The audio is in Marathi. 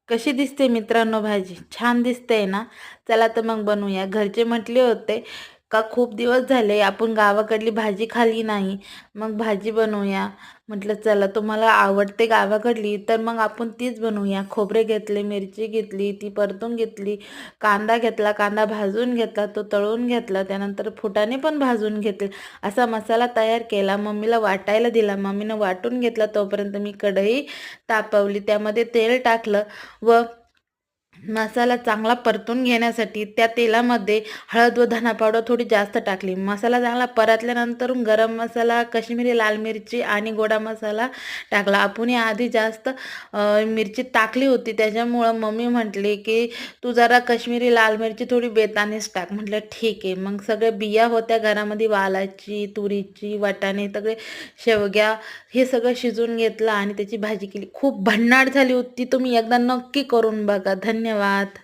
कशी दिसते मित्रांनो भाजी? छान दिसते ना? चला तर मग बनवूया. घरचे म्हटले होते का खूप दिवस झाले आपण गावाकडली भाजी खाल्ली नाही. मग भाजी बनवूया. म्हटलं चला तुम्हाला आवडते गावाकडली तर मग आपण तीच बनवूया. खोबरे घेतले, मिरची घेतली, ती परतून घेतली. कांदा घेतला, कांदा भाजून घेतला, तो तळून घेतला. त्यानंतर फुटाणे पण भाजून घेतले. असा मसाला तयार केला. मम्मीला वाटायला दिला. मम्मीनं वाटून घेतला. तोपर्यंत मी कढई तापवली. त्यामध्ये तेल टाकलं व मसाला चांगला परतून घेण्यासाठी त्या तेलामध्ये हळद व धना पावडर थोडी जास्त टाकली. मसाला चांगला परतल्यानंतर गरम मसाला, काश्मीरी लाल मिरची आणि गोडा मसाला टाकला. आपण आधी जास्त मिरची टाकली होती, त्याच्यामुळं मम्मी म्हटली की तू जरा काश्मीरी लाल मिरची थोडी बेतानेच टाक. म्हटलं ठीक आहे. मग सगळे बिया होत्या घरामध्ये, वालाची, तुरीची, वाटाणे, सगळे शेवग्या, हे सगळं शिजवून घेतलं आणि त्याची भाजी केली. खूप भन्नाट झाली होती. तुम्ही एकदा नक्की करून बघा. धन्यवाद.